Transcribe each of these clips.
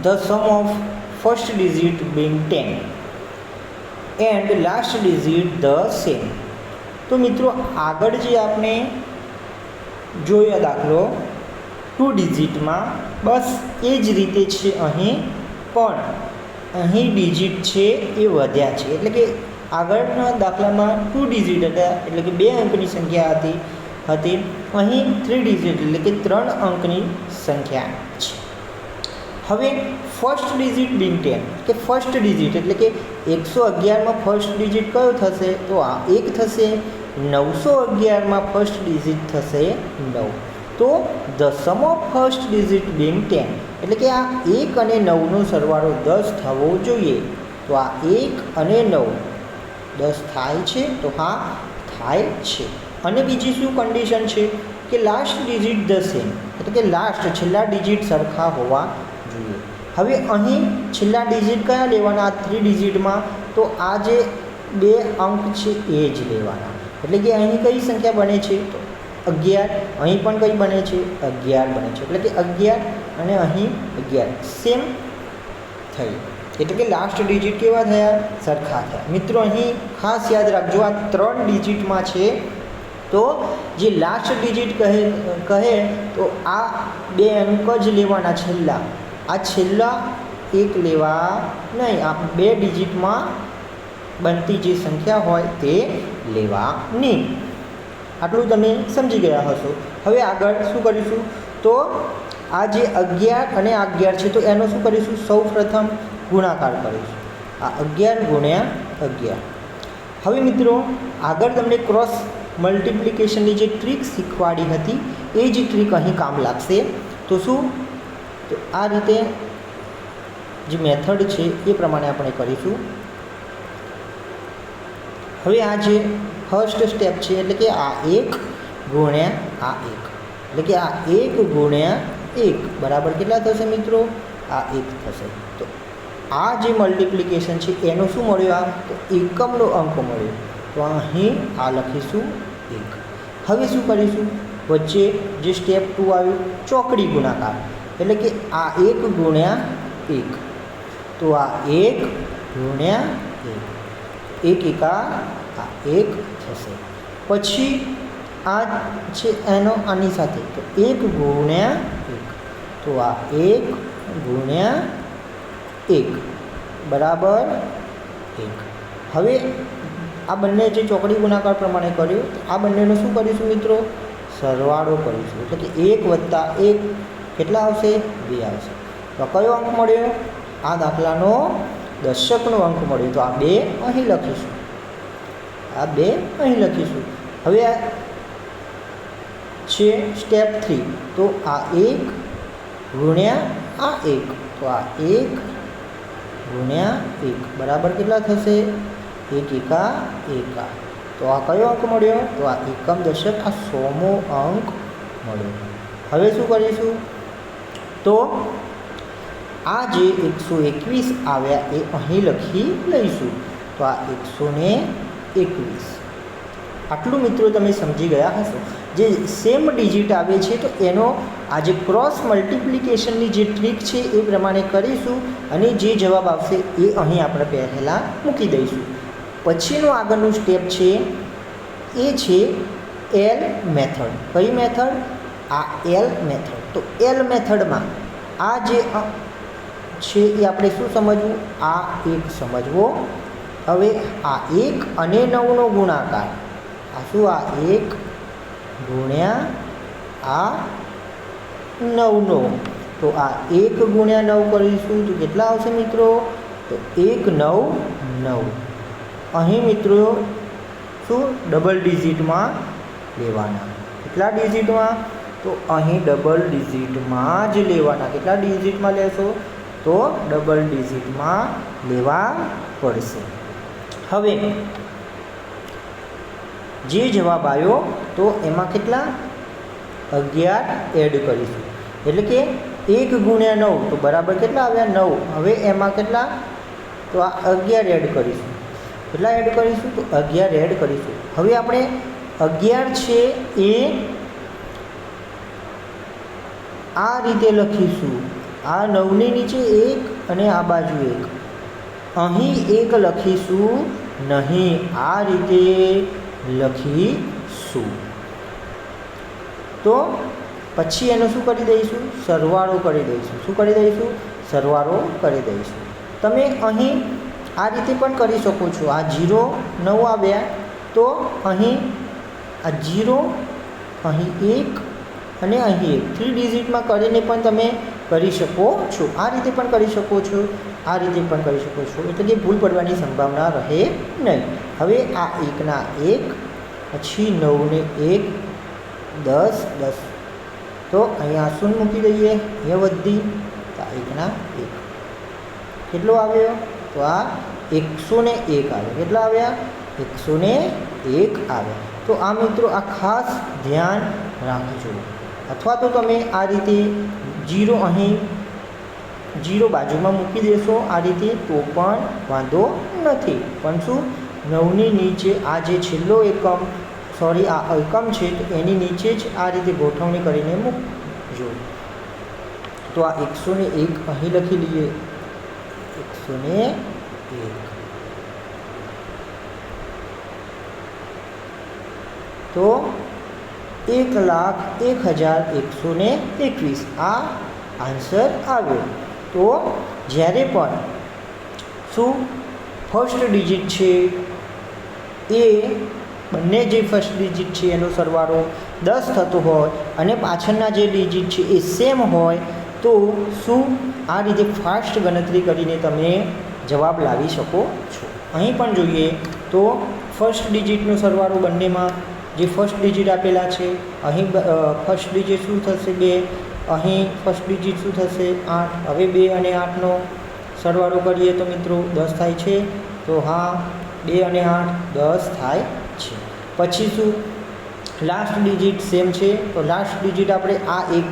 the sum of first digit being 10 and last digit the same. તો મિત્રો આગળ જે આપણે જોયો દાખલો 2 ડિજિટમાં બસ એ જ રીતે છે અહીં, પણ અહીં ડિજિટ છે એ વધ્યા છે. એટલે કે આગળના દાખલામાં 2 ડિજિટ હતા, એટલે કે 2 અંકની સંખ્યા હતી, અહીં 3 ડિજિટ એટલે કે 3 અંકની સંખ્યા છે. હવે ફર્સ્ટ ડિજિટ બિંગ 10 કે ફર્સ્ટ ડિજિટ એટલે કે 111માં ફર્સ્ટ ડિજિટ કયો થશે? તો આ 1 થશે. 911માં ફર્સ્ટ ડિજિટ થશે 9. તો the sum of first digit being 10 એટલે કે આ 1 અને 9નો સરવાળો 10 થવો જોઈએ. તો આ 1 અને 9 10 થાય છે? તો હા, થાય છે. અને બીજી શું કન્ડિશન છે કે લાસ્ટ ડિજિટ ધ સેમ એટલે કે લાસ્ટ છેલ્લા ડિજિટ સરખા હોવા જોઈએ. હવે અહીં છેલ્લા ડિજિટ કયા લેવાના? 3 ડિજિટમાં તો આ જે 2 અંક છે એ જ લેવાના. એટલે કે અહીં કઈ સંખ્યા બને છે? તો 11. અહીં પણ કઈ બને છે? 11 બને છે. એટલે કે 11 અને અહીં 11 સેમ થઈ. એટલે કે લાસ્ટ ડિજિટ કેવા થયા? સરખા થયા. મિત્રો અહીં ખાસ યાદ રાખજો, આ 3 ડિજિટમાં છે તો જે લાસ્ટ ડિજિટ કહે તો આ 2 અંક જ લેવાના છેલ્લા. આ છેલ્લા એક લેવા નહીં, આ 2 ડિજિટમાં બનતી જે સંખ્યા હોય તે લેવાની. આટલું તમે સમજી ગયા હશો. હવે આગળ શું કરીશું? તો આ જે 11 અને 11 છે તો એનો શું કરીશું? સૌ પ્રથમ ગુણાકાર કરીશું. આ 11 ગુણ્યા 11. હવે મિત્રો આગળ તમને ક્રોસ મલ્ટિપ્લિકેશનની જે ટ્રીક શીખવાડી હતી એ જ ટ્રીક અહીં કામ લાગશે. તો શું? તો આ રીતે જે મેથડ છે એ પ્રમાણે આપણે કરીશું. હવે આ જે ફર્સ્ટ સ્ટેપ છે એટલે કે આ 1 ગુણ્યા આ 1 એટલે કે આ 1 ગુણ્યા 1 બરાબર કેટલા થશે મિત્રો? આ 1 થશે. તો આ જે મલ્ટિપ્લિકેશન છે એનો શું મળ્યો? આ તો એકમનો અંક મળ્યો. તો અહીં આ લખીશું 1. હવે શું કરીશું? વચ્ચે જે સ્ટેપ 2 આવ્યું ચોકડી ગુણાકાર એટલે કે આ 1 ગુણ્યા 1. તો આ 1 ગુણ્યા 1, 1 એકા આ 1 થશે. પછી આ છે એનો આની સાથે તો 1 ગુણ્યા 1. તો આ 1 ગુણ્યા 1 બરાબર 1. હવે આ બંને જે ચોકડી ગુણાકાર પ્રમાણે કર્યું આ બંનેનો શું કરીશું મિત્રો? સરવાળો કરીશું. એટલે કે 1 + 1 કેટલા આવશે? 2 આવશે. તો કયો અંક મળ્યો? આ દાખલાનો દશકનો અંક મળ્યો. તો આ 2 અહીં લખીશું, આ 2 અહીં લખીશું. હવે આ છે સ્ટેપ 3. તો આ 1 ગુણ્યા આ 1. તો આ 1 ગુણ્યા 1 બરાબર કેટલા થશે? 1 એકા 1. તો આ કયો અંક મળ્યો? તો આ એકમ દશક આ 100મો અંક મળ્યો. હવે શું કરીશું? તો આ જે 121 આવ્યા એ અહીં લખી લઈશું. તો આ 121. આટલું મિત્રો તમે સમજી ગયા હશો. જે સેમ ડિજિટ આવે છે તો એનો આ જે ક્રોસ મલ્ટિપ્લિકેશનની જે ટ્રીક છે એ પ્રમાણે કરીશું અને જે જવાબ આવશે એ અહીં આપણે પહેલાં મૂકી દઈશું. પછીનું આગળનું સ્ટેપ છે એ છે એલ મેથડ. કઈ મેથડ? આ એલ મેથડ. તો એલ મેથડમાં આ જે છે એ આપણે શું સમજવું? આ 1 સમજવો. હવે આ 1 અને 9નો ગુણાકાર, આ શું? આ 1 ગુણ્યા આ 9નો. તો આ 1 ગુણ્યા 9 કરીશું તો કેટલા આવશે મિત્રો? તો 1 9 9. અહીં મિત્રો શું? ડબલ ડિજિટમાં લેવાના. કેટલા ડિજિટમાં? તો અહીં ડબલ ડિજિટમાં જ લેવાના. કેટલા ડિજિટમાં લેશો? તો ડબલ ડિજિટમાં લેવા પડશે. હવે જે જવાબ આવ્યો તો એમાં કેટલા? 11 એડ કરીશું. એટલે કે 1 ગુણ્યા 9 તો બરાબર કેટલા આવ્યા? 9. હવે એમાં કેટલા? તો આ 11 એડ કરીશું. કેટલા એડ કરીશું? તો 11 એડ કરીશું. હવે આપણે 11 છે એ આ રીતે લખીશું. આ 9ની નીચે 1 અને આ બાજુ 1. અહીં 1 લખીશું નહીં, આ રીતે લખીશું. તો પછી એનો શું કરી દઈશું? સરવાળો કરી દઈશું. શું કરી દઈશું? સરવાળો કરી દઈશું. તમે અહીં આ રીતે પણ કરી શકો છો. આ 0 9 આવ્યા તો અહીં આ 0 અહીં 1 અને અહીં 1 3 ડિજિટમાં કરીને પણ તમે કરી શકો છો. આ રીતે પણ કરી શકો છો, આ રીતે પણ કરી શકો છો. એટલે કે ભૂલ પડવાની સંભાવના રહે નહીં. હવે આ 1ના 1 પછી 9ને 1 10 10. તો અહીંયા શૂન્ય મૂકી દઈએ, અહીંયા વધી તો 1ના 1 કેટલો આવ્યો? તો આ 101 આવ્યો. કેટલા આવ્યા? 101 આવ્યા. તો આ મિત્રો આ ખાસ ધ્યાન રાખજો. અથવા તો તમે આ રીતે 0 અહીં 0 બાજુમાં મૂકી દેશો આ રીતે તો પણ વાંધો નથી. પણ શું 9ની નીચે આ જે છેલ્લો એકમ આ એકમ છે તો એની નીચે જ આ રીતે ગોઠવણી કરીને મૂકજો. તો આ 101 અહીં લખી લઈએ. 101 તો 1,01,121 આ આન્સર આવ્યો. તો જ્યારે પણ શું ફર્સ્ટ ડિજિટ છે એ બંને જે ફર્સ્ટ ડિજિટ છે એનો સરવાળો 10 થતો હોય અને પાછળના જે ડિજિટ છે એ સેમ હોય તો શું આ રીતે ફાસ્ટ ગણતરી કરીને તમે જવાબ લાવી શકો છો. અહીં પણ જોઈએ તો ફર્સ્ટ ડિજિટનો સરવાળો બંનેમાં જે ફર્સ્ટ ડિજિટ આપેલા છે અહીં ફર્સ્ટ ડિજિટ શું થશે? 2. અહીં ફર્સ્ટ ડિજિટ શું થશે? 8. હવે 2 અને 8નો સરવાળો કરીએ તો મિત્રો 10 થાય છે. તો હા 2 અને 8 10 થાય છે. પછી શું લાસ્ટ ડિજિટ સેમ છે તો લાસ્ટ ડિજિટ આપણે આ એક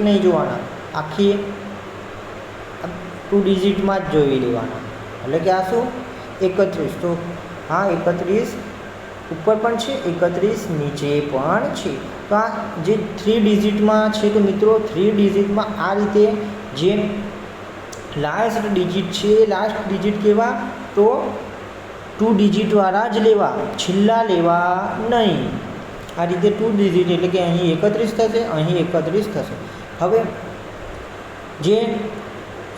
નહીં જોવાના, આખી 2 ડિજિટમાં જ જોઈ લેવાના. એટલે કે આ શું 31. તો હા 31 ઉપર પણ છે, 31 નીચે પણ છે. તો આ જે 3 ડિજિટમાં છે તો મિત્રો 3 ડિજિટમાં આ રીતે જે લાસ્ટ ડિજિટ છે એ લાસ્ટ ડિજિટ કેવા? તો 2 ડિજિટવાળા જ લેવા, છેલ્લા લેવા નહીં. આ રીતે 2 ડિજિટ એટલે કે અહીં 31 થશે, અહીં 31 થશે. હવે જે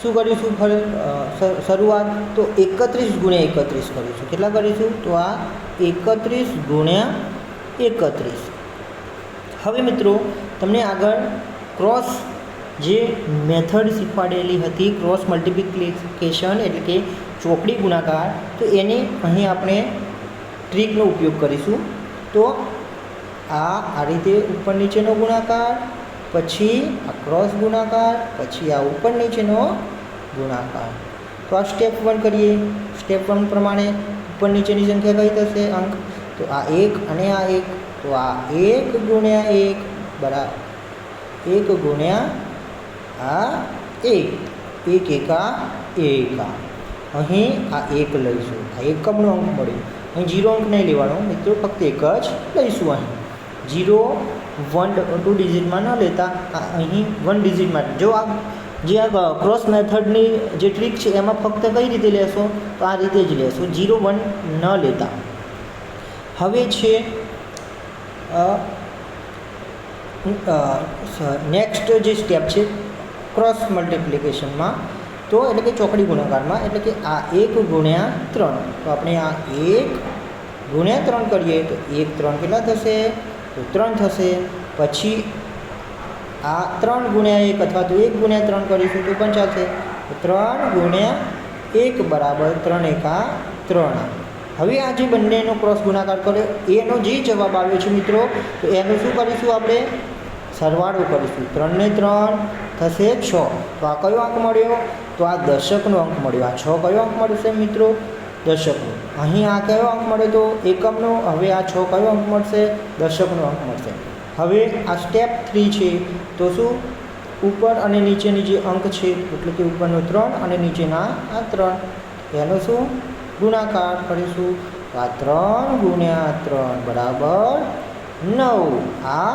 શું કરીશું શરૂઆત? તો 31 ગુણ્યા 31 કરીશું. કેટલા કરીશું? તો આ 31 ગુણ્યા 31. હવે મિત્રો તમને આગળ ક્રોસ જે મેથડ શીખવાડેલી હતી, ક્રોસ મલ્ટિપ્લિકેશન એટલે કે ચોકડી ગુણાકાર, તો એની અહીં આપણે ટ્રીકનો ઉપયોગ કરીશું. તો આ રીતે ઉપર નીચેનો ગુણાકાર, પછી આ ક્રોસ ગુણાકાર, પછી આ ઉપર નીચેનો ગુણાકાર. તો આ સ્ટેપ 1 કરીએ. સ્ટેપ 1 પ્રમાણે ઉપર નીચેની સંખ્યા કઈ થશે? અંક. તો આ 1 અને આ 1. તો આ 1 ગુણ્યા 1 બરાબર 1 ગુણ્યા આ 1. 1 એકા 1. અહીં આ 1 લઈશું. આ એકમનો અંક મળ્યો. અહીં 0 અંક નહીં લેવાનો મિત્રો, ફક્ત 1 જ લઈશું. અહીં 0 1 2 ડિજિટમાં ન લેતા અહીં 1 ડિજિટમાં. જો આ જે આ ક્રોસ મેથડની જે ટ્રીક છે એમાં ફક્ત કઈ રીતે લેશો? તો આ રીતે જ લેશો, 0 1 ન લેતા. હવે છે નેક્સ્ટ જે સ્ટેપ છે ક્રોસ મલ્ટિપ્લિકેશનમાં, તો એટલે કે ચોકડી ગુણાકારમાં, એટલે કે આ 1 ગુણ્યા 3. તો આપણે આ 1 ગુણ્યા 3 કરીએ તો 1 3 કેટલા થશે? તો 3 થશે. પછી આ 3 ગુણ્યા 1 અથવા તો 1 ગુણ્યા 3 કરીશું તો પણ ચાલશે. તો 3 ગુણ્યા 1 બરાબર 3 એકા 3. હવે આ જે બંનેનો ક્રોસ ગુણાકાર કર્યો એનો જે જવાબ આવ્યો છે મિત્રો, તો એનું શું કરીશું? આપણે સરવાળો કરીશું. 3 ને 3 થશે 6. તો આ કયો અંક મળ્યો? તો આ દશકનો અંક મળ્યો. આ 6 કયો અંક મળશે મિત્રો? દશકનો. અહીં આ કયો અંક મળ્યો? તો એકમનો. હવે આ 6 કયો અંક મળશે? દશકનો અંક મળશે. હવે આ સ્ટેપ 3 છે. તો શું ઉપર અને નીચેની જે અંક છે એટલે કે ઉપરનો 3 અને નીચેના આ 3, એનો શું ગુણાકાર કરીશું? તો આ 3 ગુણ્યા 3 બરાબર 9. આ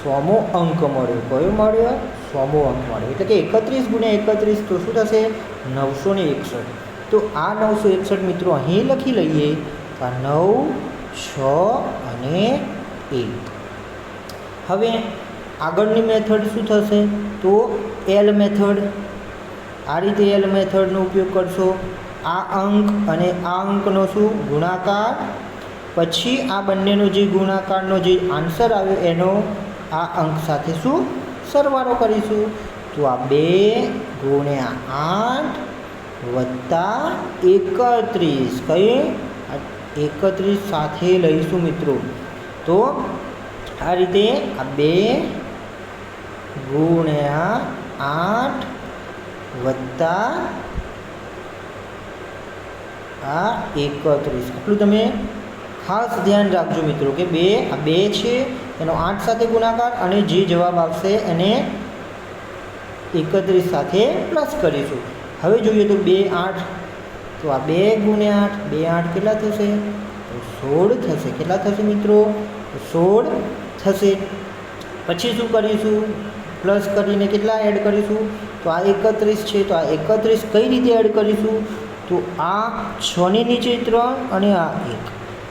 100મો અંક મળ્યો. કયો મળ્યો? 100મો અંક મળે, એટલે કે 31 ગુણ્યા 31 તો શું થશે 961. તો આ 961 મિત્રો અહીં લખી લઈએ તો આ 9, 6 અને 1. હવે આગળની મેથડ શું થશે તો એલ મેથડ. આ રીતે એલ મેથડનો ઉપયોગ કરશો. આ અંક અને આ અંકનો શું ગુણાકાર, પછી આ બંનેનો જે ગુણાકારનો જે આન્સર આવ્યો એનો આ અંક સાથે શું સરવાળો કરીશું. તો આ 2 ગુણ્યા 8 વત્તા 31 કઈ 31 સાથે લઈશું મિત્રો. તો આ રીતે આ 2 ગુણ્યા 8 વત્તા આ 31. એટલું તમે ખાસ ધ્યાન રાખજો મિત્રો કે આ 2 છે એનો 8 સાથે ગુણાકાર અને જે જવાબ આવશે એને 31 સાથે પ્લસ કરીશું. હવે જોઈએ તો 2, 8 તો આ 2 ગુણ્યા 8 2, 8 કેટલા થશે તો 16 થશે. કેટલા થશે મિત્રો 16 થશે. પછી શું કરીશું પ્લસ કરીને કેટલા એડ કરીશું તો આ 31 છે તો આ 31 કઈ રીતે એડ કરીશું તો આ 6ની નીચે 3 અને આ 1,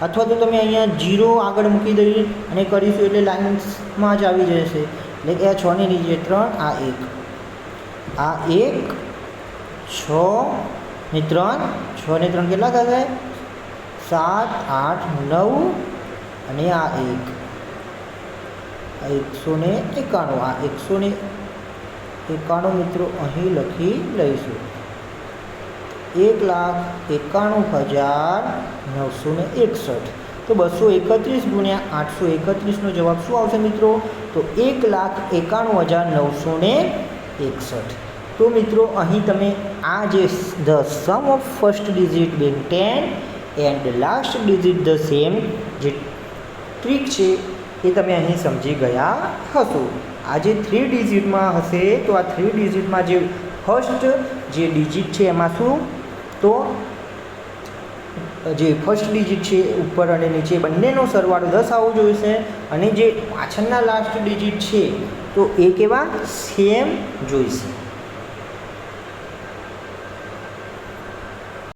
અથવા તો તમે અહીંયા 0 આગળ મૂકી દઈએ અને કરીશું એટલે લાઇન્સમાં જ આવી જશે. એટલે કે આ 6ની નીચે 3 આ 1, આ 1 6 ને 3 6 ને 3 કેટલા થશે 7, 8, 9 અને આ 1 191. આ 191 મિત્રો અહીં લખી લઈશું. 1,91,961. તો 231 ગુણ્યા 831નો જવાબ શું આવશે મિત્રો તો 1,91,961. તો મિત્રો અહીં તમે આ જે the sum of first digit being 10 and last digit the same જે ટ્રીક છે એ તમે અહીં સમજી ગયા હશો. આ જે 3 ડિજિટમાં હશે તો આ 3 ડિજિટમાં જે ફર્સ્ટ જે ડિજિટ છે એમાં શું તો જે ફર્સ્ટ ડિજિટ છે ઉપર અને નીચે બંનેનો સરવાળો 10 આવવો જોઈશે અને જે પાછળના લાસ્ટ ડિજિટ છે તો એ કેવા સેમ જોઈશે.